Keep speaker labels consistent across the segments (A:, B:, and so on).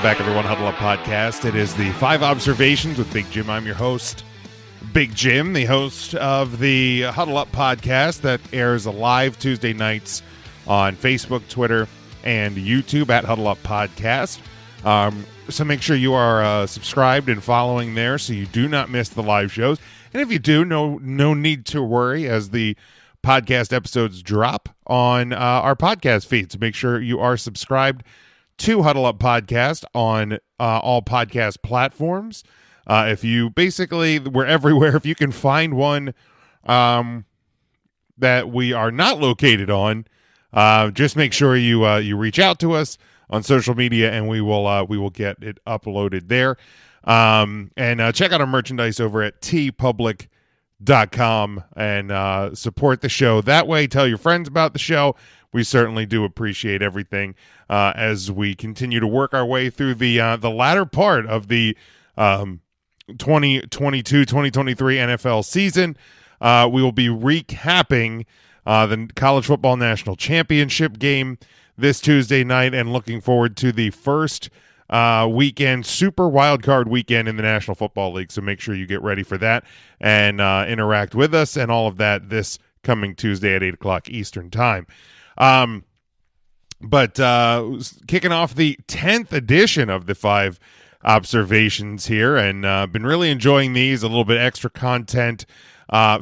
A: Welcome back, everyone. Huddle Up Podcast. It is the 5 Observations with Big Jim. I'm your host, Big Jim, the host of the Huddle Up Podcast that airs live Tuesday nights on Facebook, Twitter, and YouTube at Huddle Up Podcast. So make sure you are subscribed and following there so you do not miss the live shows. And if you do, no need to worry as the podcast episodes drop on our podcast feed. So make sure you are subscribed to Huddle Up Podcast on all podcast platforms. If you basically, we're everywhere. If you can find one that we are not located on, just make sure you reach out to us on social media, and we will get it uploaded there. And check out our merchandise over at tpublic.com and support the show that way. Tell your friends about the show. We certainly do appreciate everything as we continue to work our way through the latter part of the 2022-2023 NFL season. We will be recapping the College Football National Championship game this Tuesday night and looking forward to the first weekend, super wild card weekend in the National Football League. So make sure you get ready for that and interact with us and all of that this coming Tuesday at 8 o'clock Eastern Time. But kicking off the 10th edition of the 5 Observations here, and been really enjoying these. A little bit extra content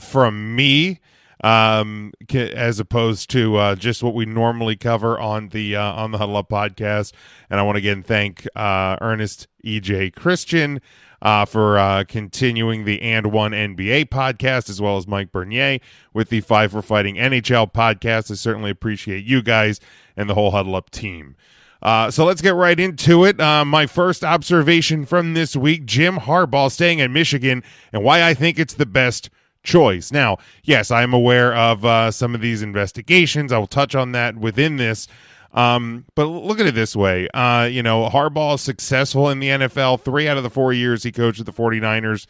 A: from me as opposed to just what we normally cover on the Huddle Up Podcast. And I want to again thank Ernest E.J. Christian for continuing the And One NBA podcast, as well as Mike Bernier with the 5 for Fighting NHL podcast. I certainly appreciate you guys and the whole Huddle Up team. So let's get right into it. My first observation from this week, Jim Harbaugh staying at Michigan and why I think it's the best choice. Now, yes, I am aware of some of these investigations. I will touch on that within this. But look at it this way. Harbaugh is successful in the NFL. 3 out of the 4 years he coached the 49ers.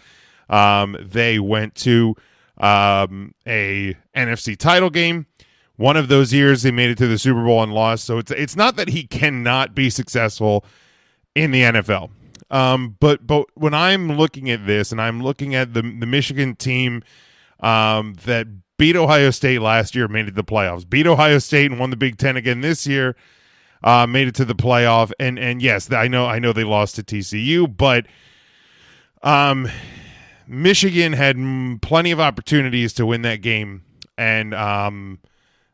A: They went to a NFC title game. One of those years they made it to the Super Bowl and lost. So it's not that he cannot be successful in the NFL. But when I'm looking at this and I'm looking at the Michigan team that beat Ohio State last year, made it to the playoffs, beat Ohio State and won the Big Ten again this year, made it to the playoff. And yes, I know they lost to TCU, but Michigan had plenty of opportunities to win that game. And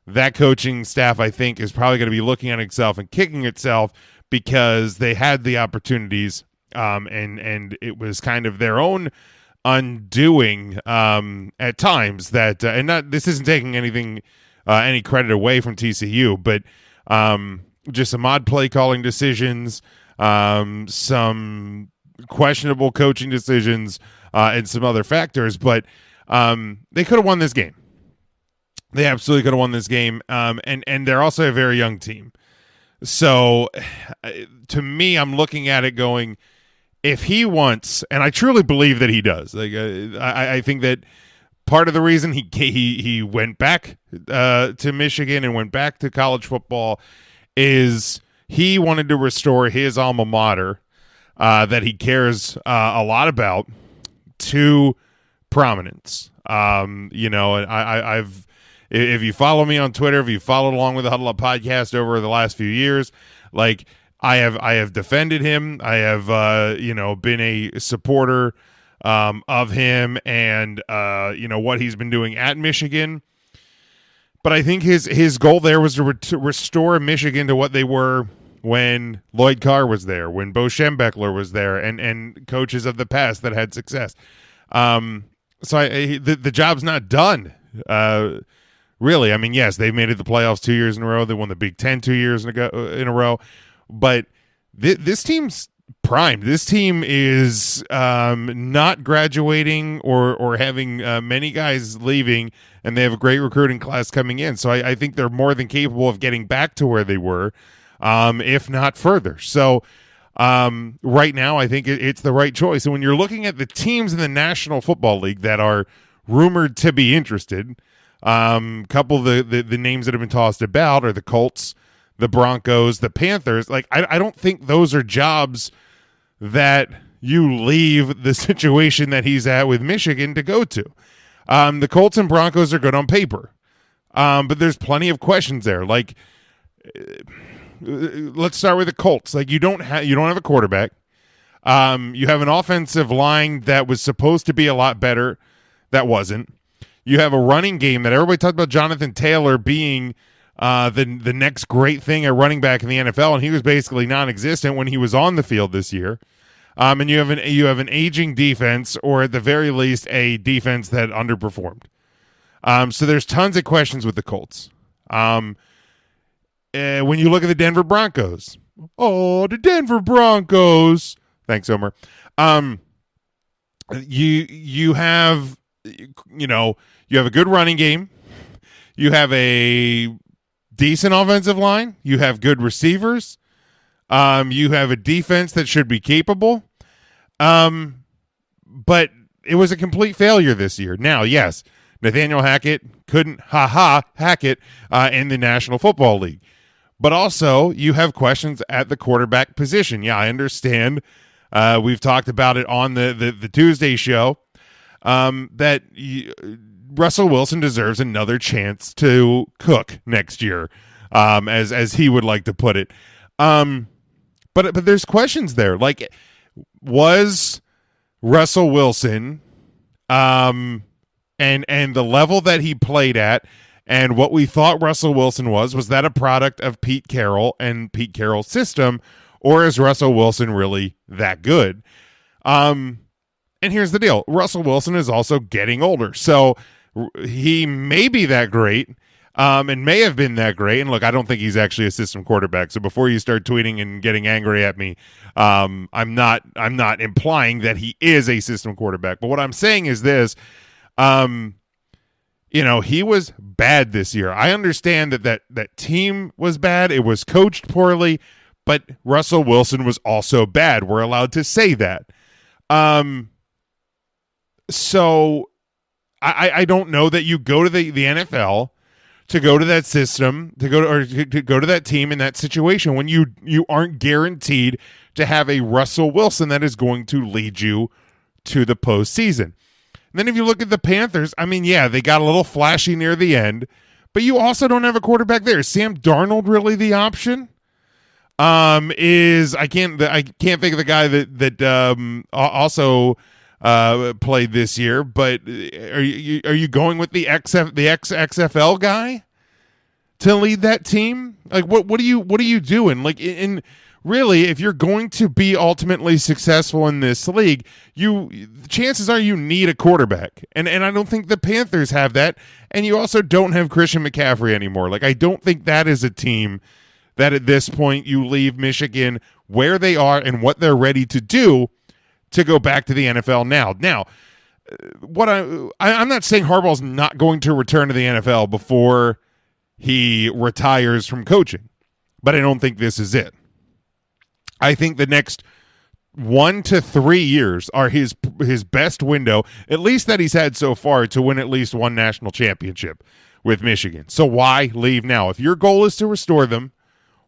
A: that coaching staff, I think, is probably going to be looking at itself and kicking itself because they had the opportunities. And it was kind of their own undoing at times that and not this isn't taking anything any credit away from TCU, but just some odd play calling decisions, some questionable coaching decisions, and some other factors, but they could have won this game. They absolutely could have won this game, and they're also a very young team. So to me, I'm looking at it going, if he wants, and I truly believe that he does, like I think that part of the reason he went back to Michigan and went back to college football is he wanted to restore his alma mater that he cares a lot about to prominence. And I've if you follow me on Twitter, if you followed along with the Huddle Up Podcast over the last few years, like I have defended him. I have, been a supporter of him and, what he's been doing at Michigan. But I think his goal there was to restore Michigan to what they were when Lloyd Carr was there, when Bo Schembechler was there, and coaches of the past that had success. So the job's not done, really. I mean, yes, they've made it the playoffs 2 years in a row. They won the Big Ten 2 years in a row. But this team's primed. This team is not graduating or having many guys leaving, and they have a great recruiting class coming in. So I think they're more than capable of getting back to where they were, if not further. So right now, I think it's the right choice. And when you're looking at the teams in the National Football League that are rumored to be interested, couple of the names that have been tossed about are the Colts, the Broncos, the Panthers. Like, I don't think those are jobs that you leave the situation that he's at with Michigan to go to. The Colts and Broncos are good on paper, but there's plenty of questions there. Like, let's start with the Colts. Like, you don't have a quarterback. You have an offensive line that was supposed to be a lot better, that wasn't. You have a running game that everybody talked about Jonathan Taylor being the next great thing at running back in the NFL, and he was basically non-existent when he was on the field this year. And you have an aging defense, or at the very least, a defense that underperformed. So there's tons of questions with the Colts. When you look at the Denver Broncos, the Denver Broncos. Thanks, Omer. You have a good running game. You have a decent offensive line. You have good receivers. You have a defense that should be capable. But it was a complete failure this year. Now, yes, Nathaniel Hackett couldn't hack it in the National Football League. But also, you have questions at the quarterback position. Yeah, I understand. We've talked about it on the Tuesday show, that Russell Wilson deserves another chance to cook next year, as he would like to put it. But there's questions there. Like, was Russell Wilson, and the level that he played at, and what we thought Russell Wilson was that a product of Pete Carroll and Pete Carroll's system, or is Russell Wilson really that good? And here's the deal. Russell Wilson is also getting older. So he may be that great, and may have been that great. And look, I don't think he's actually a system quarterback. So before you start tweeting and getting angry at me, I'm not implying that he is a system quarterback. But what I'm saying is this, he was bad this year. I understand that team was bad. It was coached poorly, but Russell Wilson was also bad. We're allowed to say that. So I don't know that you go to the NFL to go to that system, to go to that team in that situation when you aren't guaranteed to have a Russell Wilson that is going to lead you to the postseason. And then if you look at the Panthers, I mean, yeah, they got a little flashy near the end, but you also don't have a quarterback there. Is Sam Darnold really the option? I can't think of the guy that also played this year, but are you going with the XFL guy to lead that team? Like, what are you doing? Like, really, if you're going to be ultimately successful in this league, chances are you need a quarterback. And I don't think the Panthers have that. And you also don't have Christian McCaffrey anymore. Like, I don't think that is a team that at this point you leave Michigan where they are and what they're ready to do to go back to the NFL now. Now, what I'm not saying Harbaugh's not going to return to the NFL before he retires from coaching, but I don't think this is it. I think the next 1 to 3 years are his best window, at least that he's had so far, to win at least one national championship with Michigan. So why leave now? If your goal is to restore them,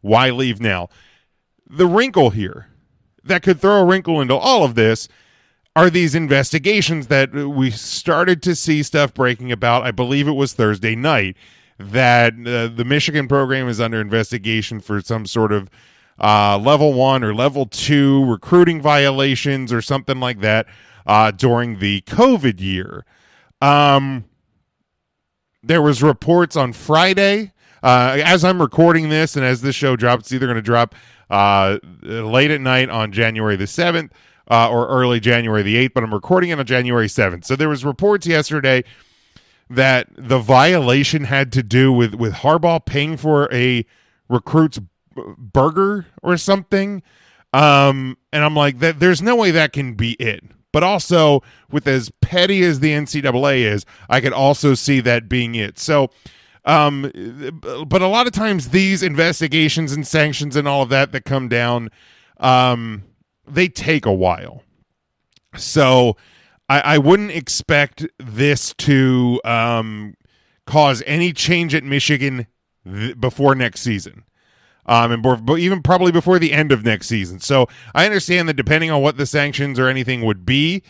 A: why leave now? The wrinkle here that could throw a wrinkle into all of this are these investigations that we started to see stuff breaking about. I believe it was Thursday night that the Michigan program is under investigation for some sort of level 1 or level 2 recruiting violations or something like that during the COVID year. There was reports on Friday, as I'm recording this and as this show drops, it's either going to drop late at night on January the 7th or early January the 8th, but I'm recording it on January 7th. So there was reports yesterday that the violation had to do with Harbaugh paying for a recruit's burger or something. And I'm like, there's no way that can be it. But also, with as petty as the NCAA is, I could also see that being it. So, but a lot of times these investigations and sanctions and all of that come down, they take a while. So I wouldn't expect this to cause any change at Michigan before next season. but even probably before the end of next season. So I understand that depending on what the sanctions or anything would be,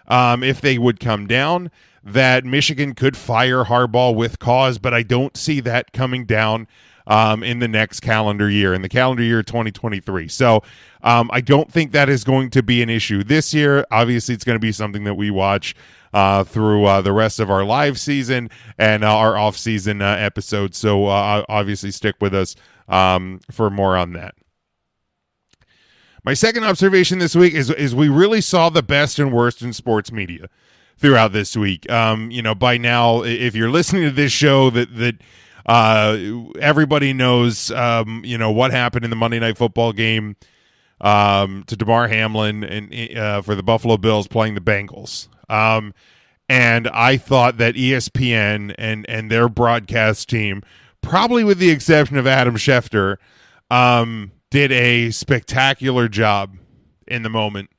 A: if they would come down, that Michigan could fire Harbaugh with cause, but I don't see that coming down in the next calendar year, in the calendar year 2023. So I don't think that is going to be an issue this year. Obviously, it's going to be something that we watch through the rest of our live season and our off-season episodes. So obviously stick with us for more on that. My second observation this week is we really saw the best and worst in sports media throughout this week. By now, if you're listening to this show, that everybody knows, what happened in the Monday Night Football game to Damar Hamlin and for the Buffalo Bills playing the Bengals. And I thought that ESPN and their broadcast team, probably with the exception of Adam Schefter, did a spectacular job in the moment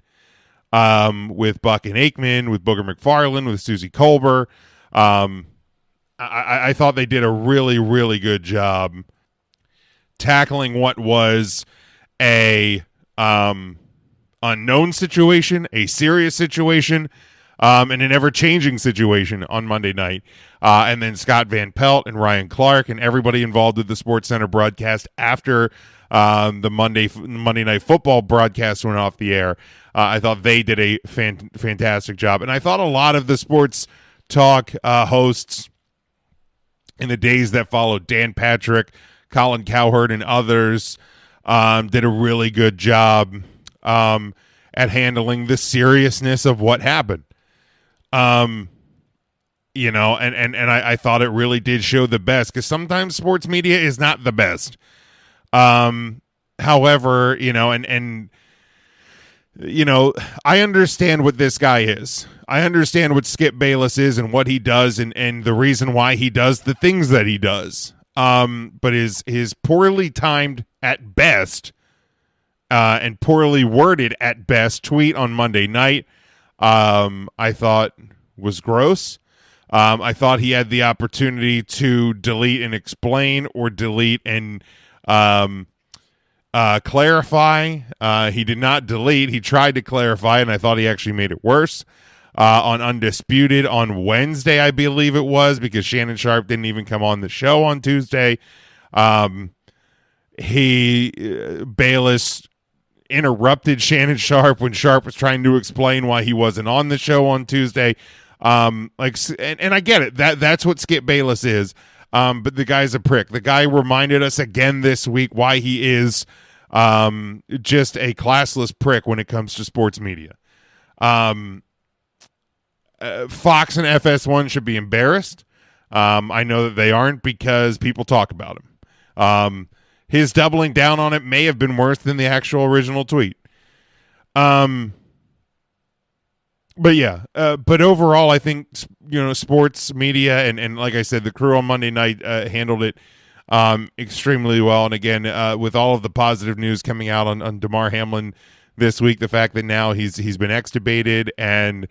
A: with Buck and Aikman, with Booger McFarland, with Susie Colbert. I thought they did a really, really good job tackling what was a unknown situation, a serious situation, and an ever-changing situation on Monday night. And then Scott Van Pelt and Ryan Clark and everybody involved with the SportsCenter broadcast after the Monday Night Football broadcast went off the air. I thought they did a fantastic job. And I thought a lot of the sports talk hosts in the days that followed, Dan Patrick, Colin Cowherd, and others, did a really good job at handling the seriousness of what happened. And I thought it really did show the best, because sometimes sports media is not the best. However, I understand what this guy is. I understand what Skip Bayless is and what he does and the reason why he does the things that he does. But his poorly timed at best and poorly worded at best tweet on Monday night, I thought was gross. I thought he had the opportunity to delete and explain, or delete and clarify. He did not delete. He tried to clarify, and I thought he actually made it worse. On Undisputed on Wednesday, I believe it was, because Shannon Sharp didn't even come on the show on Tuesday. Bayless interrupted Shannon Sharp when Sharp was trying to explain why he wasn't on the show on Tuesday. And I get it. That's what Skip Bayless is. But the guy's a prick. The guy reminded us again this week why he is just a classless prick when it comes to sports media. Fox and FS1 should be embarrassed. I know that they aren't, because people talk about him. His doubling down on it may have been worse than the actual original tweet. But overall, I think, sports media and like I said, the crew on Monday night handled it extremely well. And again, with all of the positive news coming out on Damar Hamlin this week, the fact that now he's been extubated and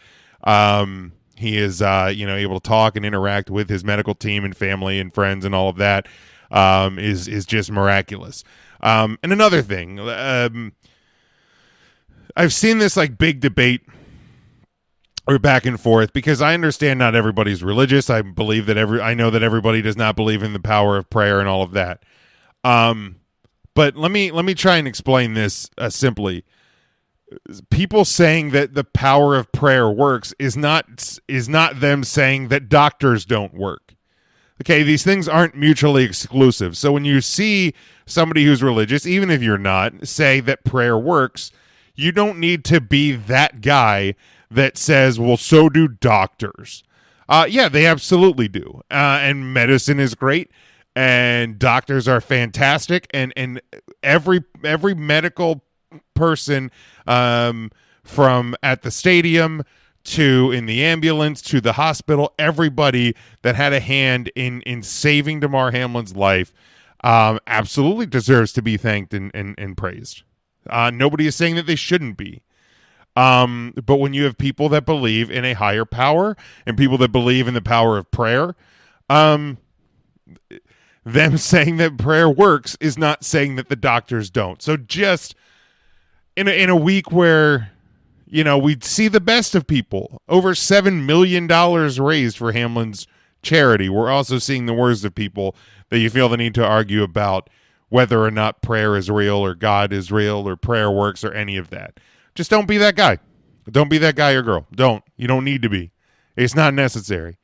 A: he is able to talk and interact with his medical team and family and friends and all of that is just miraculous. And another thing, I've seen this big debate or back and forth, because I understand not everybody's religious. I know that everybody does not believe in the power of prayer and all of that. But let me try and explain this simply. People saying that the power of prayer works is not them saying that doctors don't work. Okay, these things aren't mutually exclusive. So when you see somebody who's religious, even if you're not, say that prayer works, you don't need to be that guy that says, well, so do doctors. Yeah, they absolutely do. And medicine is great, and doctors are fantastic, and every medical person, from at the stadium to in the ambulance to the hospital, everybody that had a hand in saving Damar Hamlin's life absolutely deserves to be thanked and praised. Nobody is saying that they shouldn't be. But when you have people that believe in a higher power and people that believe in the power of prayer, them saying that prayer works is not saying that the doctors don't. So just in a week where, we'd see the best of people, over $7 million raised for Hamlin's charity, we're also seeing the worst of people that you feel the need to argue about whether or not prayer is real or God is real or prayer works or any of that. Just don't be that guy. Don't be that guy or girl. Don't. You don't need to be. It's not necessary.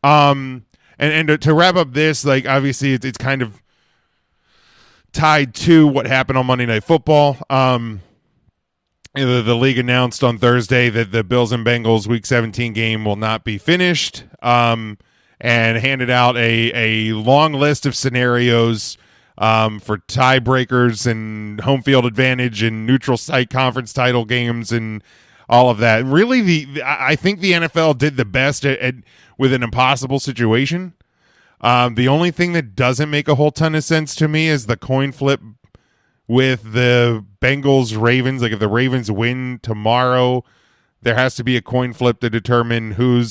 A: And to wrap up this, like, obviously it's kind of tied to what happened on Monday Night Football. The league announced on Thursday that the Bills and Bengals Week 17 game will not be finished, and handed out a long list of scenarios for tiebreakers and home field advantage and neutral site conference title games and all of that. Really, I think the NFL did the best with an impossible situation. The only thing that doesn't make a whole ton of sense to me is the coin flip with the Bengals-Ravens. Like, if the Ravens win tomorrow, there has to be a coin flip to determine who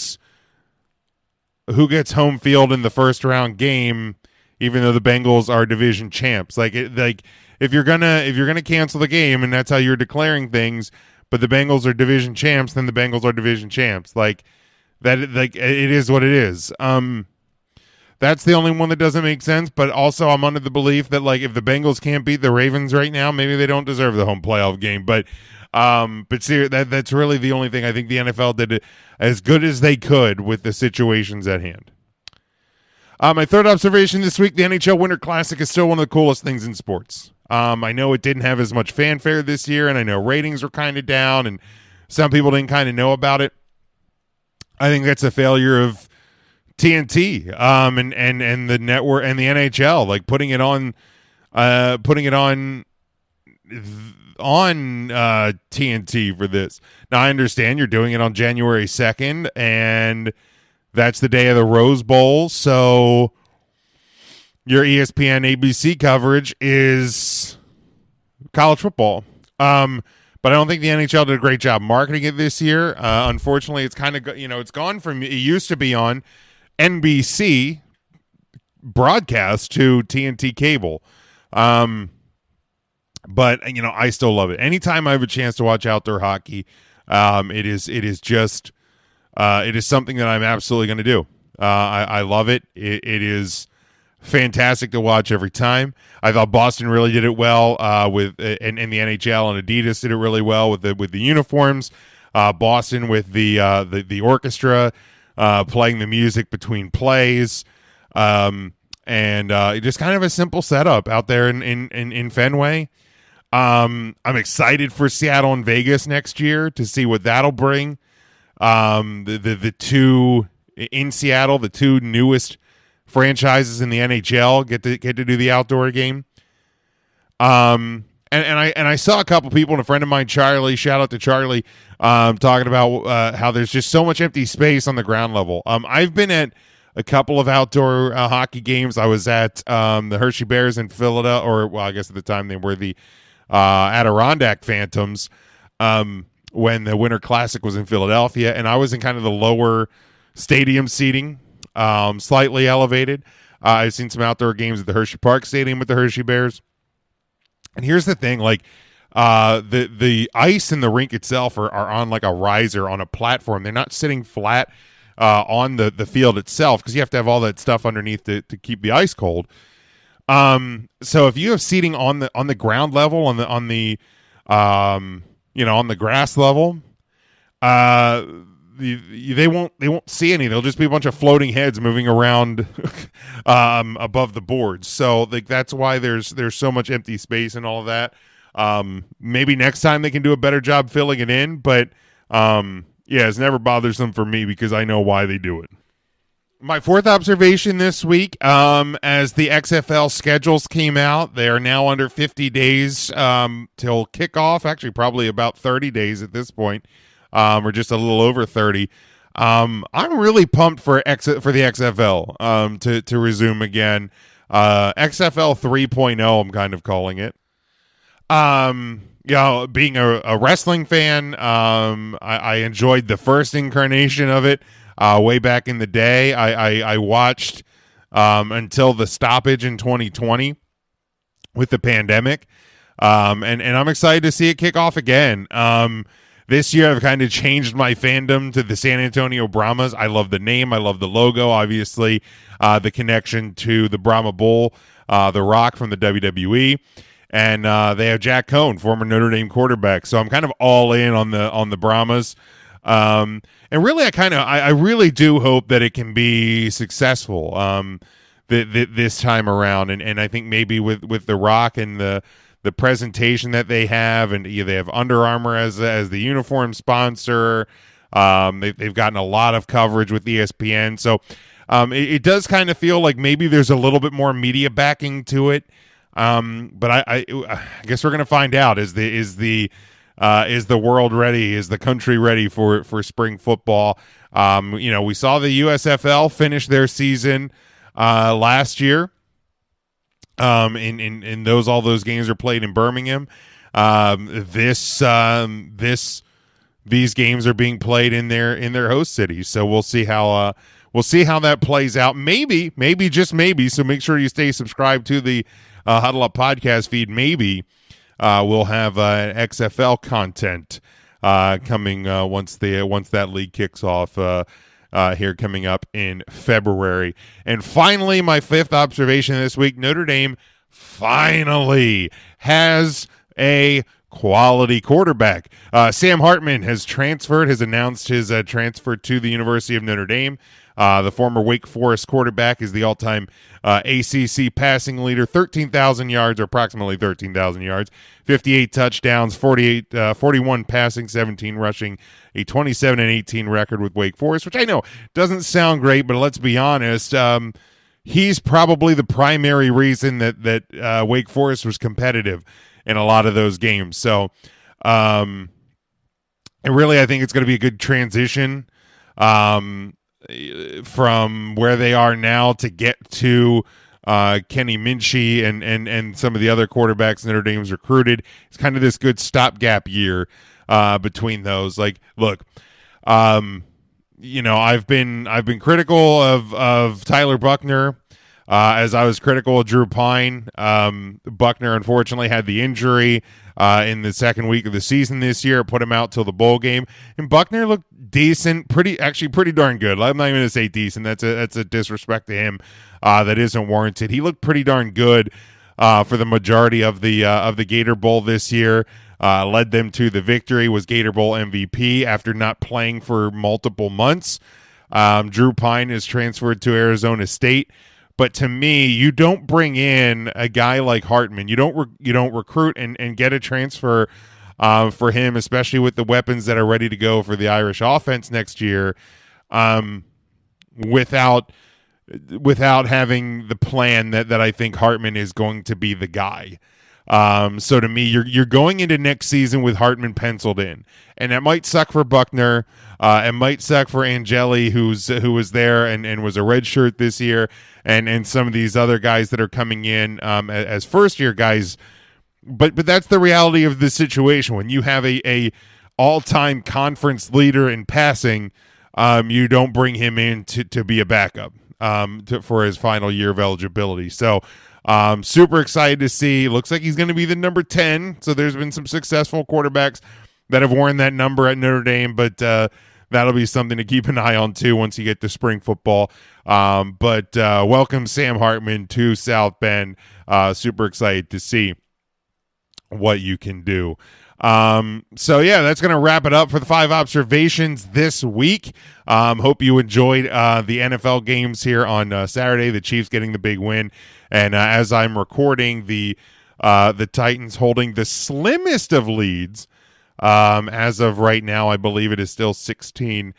A: gets home field in the first round game, even though the Bengals are division champs. Like if you're gonna cancel the game and that's how you're declaring things, but the Bengals are division champs, then the Bengals are division champs. Like that. Like, it is what it is. That's the only one that doesn't make sense, but also I'm under the belief that, like, if the Bengals can't beat the Ravens right now, maybe they don't deserve the home playoff game. But see, that's really the only thing. I think the NFL did as good as they could with the situations at hand. My third observation this week, the NHL Winter Classic is still one of the coolest things in sports. I know it didn't have as much fanfare this year, and I know ratings were kind of down, and some people didn't kind of know about it. I think that's a failure of TNT and the network and the NHL, like putting it on TNT for this. Now, I understand you're doing it on January 2nd, and that's the day of the Rose Bowl, so your ESPN ABC coverage is college football. But I don't think the NHL did a great job marketing it this year. Unfortunately, it's kind of it's gone from, it used to be on NBC broadcast to TNT cable. But I still love it. Anytime I have a chance to watch outdoor hockey, it is something that I'm absolutely going to do. I love it. It is fantastic to watch every time. I thought Boston really did it well with the NHL, and Adidas did it really well with the uniforms. Boston with the orchestra playing the music between plays, and just kind of a simple setup out there in Fenway. I'm excited for Seattle and Vegas next year to see what that'll bring. The two in Seattle, the two newest franchises in the NHL get to do the outdoor game. And I saw a couple people, and a friend of mine, Charlie, shout out to Charlie, talking about how there's just so much empty space on the ground level. I've been at a couple of outdoor hockey games. I was at the Hershey Bears in Philadelphia, or I guess at the time they were the Adirondack Phantoms when the Winter Classic was in Philadelphia, and I was in kind of the lower stadium seating, slightly elevated. I've seen some outdoor games at the Hershey Park Stadium with the Hershey Bears. And here's the thing, like the ice in the rink itself are on like a riser on a platform. They're not sitting flat on the field itself, because you have to have all that stuff underneath to keep the ice cold. So if you have seating on the ground level, on the grass level, they won't see any. They'll just be a bunch of floating heads moving around above the boards. So like that's why there's so much empty space and all of that. Maybe next time they can do a better job filling it in, but it's never bothersome for me because I know why they do it. My fourth observation this week, as the XFL schedules came out, they are now under 50 days till kickoff. Actually, probably about 30 days at this point. Or just a little over 30. I'm really pumped for the XFL to resume again. XFL 3.0, I'm kind of calling it. Being a wrestling fan, I enjoyed the first incarnation of it way back in the day. I watched until the stoppage in 2020 with the pandemic. And I'm excited to see it kick off again. This year, I've kind of changed my fandom to the San Antonio Brahmas. I love the name. I love the logo. Obviously, the connection to the Brahma Bull, The Rock from the WWE, and they have Jack Cohn, former Notre Dame quarterback. So I'm kind of all in on the Brahmas. And really, I really do hope that it can be successful this time around. And I think maybe with The Rock and the presentation that they have, and they have Under Armour as the uniform sponsor. They've gotten a lot of coverage with ESPN, so it does kind of feel like maybe there's a little bit more media backing to it. But I guess we're gonna find out. Is the world ready? Is the country ready for spring football? We saw the USFL finish their season last year. In all those games are played in Birmingham. These games are being played in their host cities. So we'll see how that plays out. Maybe just maybe. So make sure you stay subscribed to the Huddle Up podcast feed. Maybe we'll have XFL content coming once that league kicks off. Here coming up in February. And finally, my fifth observation this week, Notre Dame finally has a quality quarterback. Sam Hartman has announced his transfer to the University of Notre Dame. The former Wake Forest quarterback is the all-time ACC passing leader, 13,000 yards, or approximately 13,000 yards, 58 touchdowns, 41 passing, 17 rushing, a 27-18 record with Wake Forest, which I know doesn't sound great, but let's be honest, he's probably the primary reason that Wake Forest was competitive in a lot of those games. So, and really, I think it's going to be a good transition from where they are now to get to Kenny Minchie and some of the other quarterbacks Notre Dame's recruited. It's kind of this good stopgap year between those. Like, look, I've been critical of Tyler Buckner as I was critical of Drew Pine. Buckner unfortunately had the injury in the second week of the season this year, put him out till the bowl game, and Buckner looked decent, pretty darn good. I'm not even gonna say decent. That's a disrespect to him that isn't warranted. He looked pretty darn good for the majority of the Gator Bowl this year. Led them to the victory, was Gator Bowl MVP after not playing for multiple months. Drew Pine is transferred to Arizona State. But to me, you don't bring in a guy like Hartman. You don't recruit and get a transfer for him, especially with the weapons that are ready to go for the Irish offense next year, without having the plan that I think Hartman is going to be the guy. So to me, you're going into next season with Hartman penciled in, and that might suck for Buckner. It might suck for Angeli, who was there and was a redshirt this year, and some of these other guys that are coming in as first year guys. But that's the reality of the situation. When you have a all-time conference leader in passing, you don't bring him in to be a backup for his final year of eligibility. So super excited to see. Looks like he's going to be the number 10. So there's been some successful quarterbacks that have worn that number at Notre Dame, but that'll be something to keep an eye on too once you get to spring football. But welcome Sam Hartman to South Bend. Super excited to see what you can do. So yeah, that's going to wrap it up for the 5 observations this week. Hope you enjoyed the NFL games here on Saturday. The Chiefs getting the big win, and as I'm recording, the Titans holding the slimmest of leads. As of right now, I believe it is still 16-13.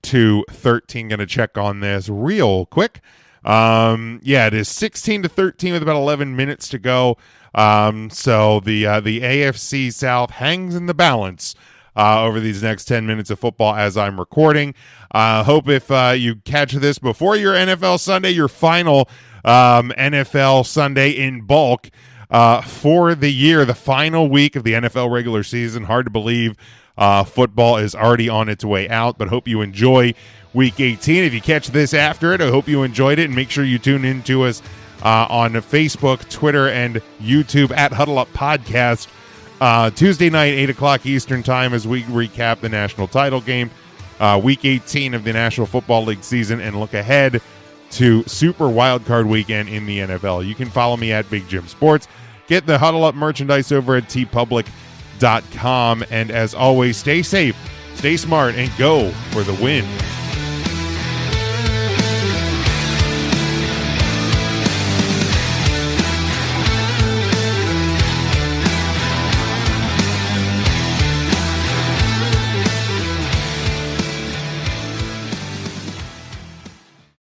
A: Going to check on this real quick. Yeah, it is 16-13 with about 11 minutes to go. So the AFC South hangs in the balance over these next 10 minutes of football as I'm recording. Hope if you catch this before your NFL Sunday, your final NFL Sunday in bulk for the year, the final week of the NFL regular season. Hard to believe Football is already on its way out, but hope you enjoy Week 18. If you catch this after it, I hope you enjoyed it, and make sure you tune in to us on Facebook, Twitter, and YouTube at Huddle Up Podcast. Tuesday night, 8 o'clock Eastern Time, as we recap the national title game, Week 18 of the National Football League season, and look ahead to Super Wildcard Weekend in the NFL. You can follow me at Big Jim Sports. Get the Huddle Up merchandise over at tpublic.com. And as always, stay safe, stay smart, and go for the win.